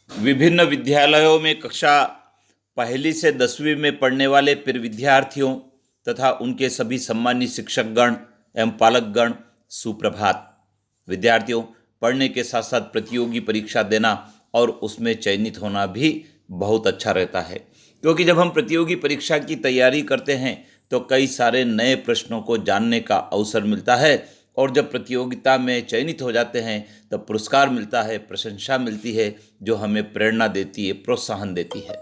विभिन्न विद्यालयों में कक्षा पहली से 10वीं में पढ़ने वाले प्रिय विद्यार्थियों तथा उनके सभी सम्मानित शिक्षकगण एवं पालकगण सुप्रभात। विद्यार्थियों, पढ़ने के साथ साथ प्रतियोगी परीक्षा देना और उसमें चयनित होना भी बहुत अच्छा रहता है, क्योंकि जब हम प्रतियोगी परीक्षा की तैयारी करते हैं तो कई सारे नए प्रश्नों को जानने का अवसर मिलता है और जब प्रतियोगिता में चयनित हो जाते हैं तब पुरस्कार मिलता है, प्रशंसा मिलती है, जो हमें प्रेरणा देती है, प्रोत्साहन देती है।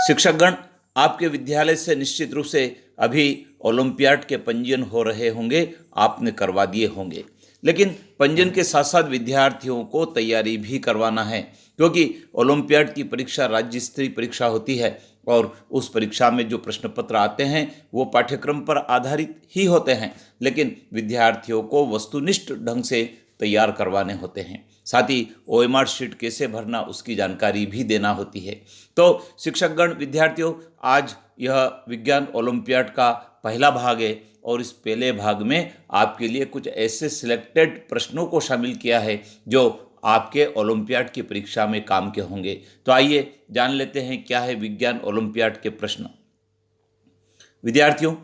शिक्षकगण, आपके विद्यालय से निश्चित रूप से अभी ओलंपियाड के पंजीयन हो रहे होंगे, आपने करवा दिए होंगे, लेकिन पंजीयन के साथ साथ विद्यार्थियों को तैयारी भी करवाना है, क्योंकि ओलंपियाड की परीक्षा राज्य स्तरीय परीक्षा होती है और उस परीक्षा में जो प्रश्न पत्र आते हैं वो पाठ्यक्रम पर आधारित ही होते हैं, लेकिन विद्यार्थियों को वस्तुनिष्ठ ढंग से तैयार करवाने होते हैं। साथ ही OMR शीट कैसे भरना उसकी जानकारी भी देना होती है। तो शिक्षकगण, विद्यार्थियों, आज यह विज्ञान ओलंपियाड का पहला भाग है और इस पहले भाग में आपके लिए कुछ ऐसे सिलेक्टेड प्रश्नों को शामिल किया है जो आपके ओलंपियाड की परीक्षा में काम के होंगे। तो आइए जान लेते हैं क्या है विज्ञान ओलंपियाड के प्रश्न। विद्यार्थियों,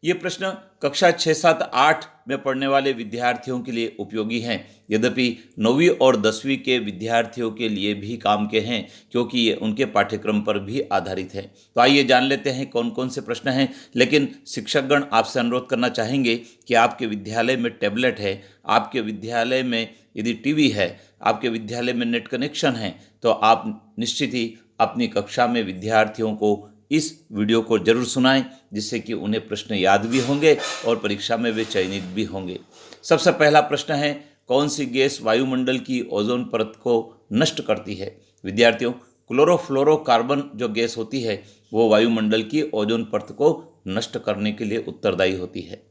ये प्रश्न कक्षा 6, 7, 8 में पढ़ने वाले विद्यार्थियों के लिए उपयोगी हैं, यद्यपि 9वीं और 10वीं के विद्यार्थियों के लिए भी काम के हैं, क्योंकि ये उनके पाठ्यक्रम पर भी आधारित है। तो आइए जान लेते हैं कौन कौन से प्रश्न हैं। लेकिन शिक्षकगण, आपसे अनुरोध करना चाहेंगे कि आपके विद्यालय में टैबलेट है, आपके विद्यालय में यदि टीवी है, आपके विद्यालय में नेट कनेक्शन है, तो आप निश्चित ही अपनी कक्षा में विद्यार्थियों को इस वीडियो को जरूर सुनाएं, जिससे कि उन्हें प्रश्न याद भी होंगे और परीक्षा में वे चयनित भी होंगे। सबसे पहला प्रश्न है, कौन सी गैस वायुमंडल की ओजोन परत को नष्ट करती है? विद्यार्थियों, क्लोरोफ्लोरोकार्बन जो गैस होती है वो वायुमंडल की ओजोन परत को नष्ट करने के लिए उत्तरदायी होती है।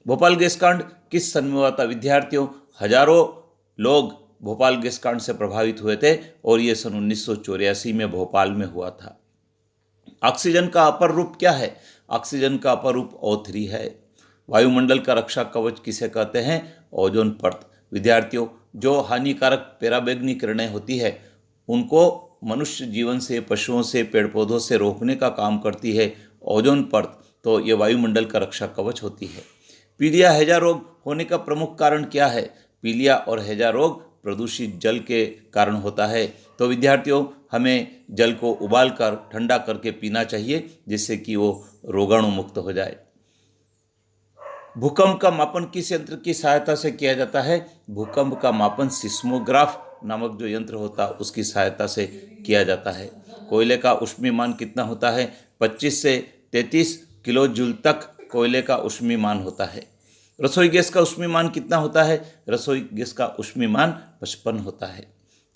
भोपाल गैस कांड किस सन में हुआ था? विद्यार्थियों, हजारों लोग भोपाल गैस कांड से प्रभावित हुए थे और ये सन 1984 में भोपाल में हुआ था। ऑक्सीजन का अपर रूप क्या है? ऑक्सीजन का अपर रूप O3 है। वायुमंडल का रक्षा कवच किसे कहते हैं? ओजोन परत। विद्यार्थियों, जो हानिकारक पराबैंगनी किरणें होती है उनको मनुष्य जीवन से, पशुओं से, पेड़ पौधों से रोकने का काम करती है ओजोन परत, तो ये वायुमंडल का रक्षा कवच होती है। पीलिया हैजा रोग होने का प्रमुख कारण क्या है? पीलिया और हैजा रोग प्रदूषित जल के कारण होता है। तो विद्यार्थियों, हमें जल को उबाल कर ठंडा करके पीना चाहिए, जिससे कि वो रोगाणु मुक्त हो जाए। भूकंप का मापन किस यंत्र की सहायता से किया जाता है? भूकंप का मापन सिस्मोग्राफ नामक जो यंत्र होता है उसकी सहायता से किया जाता है। कोयले का ऊष्मीमान कितना होता है? 25 से 33 किलो जूल तक कोयले का ऊष्मीमान होता है। रसोई गैस का ऊष्मीमान कितना होता है? रसोई गैस का ऊष्मीमान 55 होता है।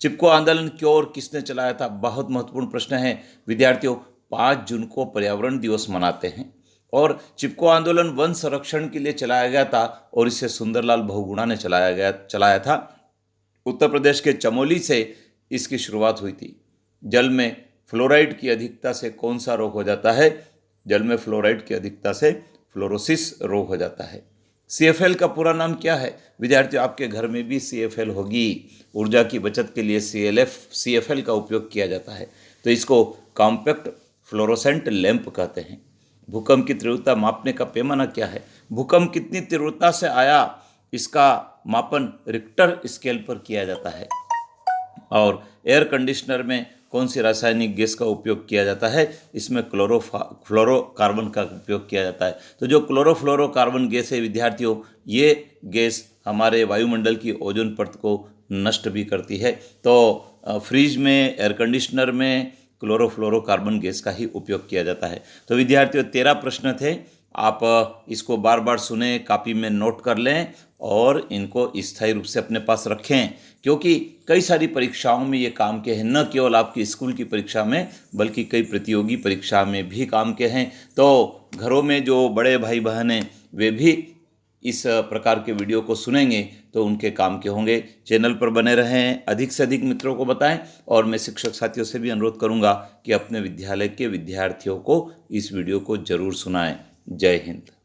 चिपको आंदोलन क्यों और किसने चलाया था? बहुत महत्वपूर्ण प्रश्न है। विद्यार्थियों, 5 जून को पर्यावरण दिवस मनाते हैं और चिपको आंदोलन वन संरक्षण के लिए चलाया गया था और इसे सुंदरलाल बहुगुणा ने चलाया था। उत्तर प्रदेश के चमोली से इसकी शुरुआत हुई थी। जल में फ्लोराइड की अधिकता से कौन सा रोग हो जाता है? जल में फ्लोराइड की अधिकता से फ्लोरोसिस रोग हो जाता है। CFL का पूरा नाम क्या है? विद्यार्थियों, आपके घर में भी CFL होगी। ऊर्जा की बचत के लिए CFL का उपयोग किया जाता है, तो इसको कॉम्पैक्ट फ्लोरोसेंट लैंप कहते हैं। भूकंप की तीव्रता मापने का पैमाना क्या है? भूकंप कितनी तीव्रता से आया, इसका मापन रिक्टर स्केल पर किया जाता है। और एयर कंडीशनर में कौन सी रासायनिक गैस का उपयोग किया जाता है? इसमें क्लोरोफ्लोरोकार्बन का उपयोग किया जाता है। तो जो क्लोरोफ्लोरोकार्बन गैस है विद्यार्थियों, ये गैस हमारे वायुमंडल की ओजोन परत को नष्ट भी करती है। तो फ्रिज में, एयर कंडीशनर में क्लोरोफ्लोरोकार्बन गैस का ही उपयोग किया जाता है। तो विद्यार्थियों, 13 प्रश्न थे। आप इसको बार बार सुने, कॉपी में नोट कर लें और इनको स्थायी रूप से अपने पास रखें, क्योंकि कई सारी परीक्षाओं में ये काम के हैं, न केवल आपकी स्कूल की परीक्षा में बल्कि कई प्रतियोगी परीक्षा में भी काम के हैं। तो घरों में जो बड़े भाई बहन हैं वे भी इस प्रकार के वीडियो को सुनेंगे तो उनके काम के होंगे। चैनल पर बने रहें, अधिक से अधिक मित्रों को बताएं और मैं शिक्षक साथियों से भी अनुरोध करूंगा कि अपने विद्यालय के विद्यार्थियों को इस वीडियो को जरूर सुनाएं। जय हिंद।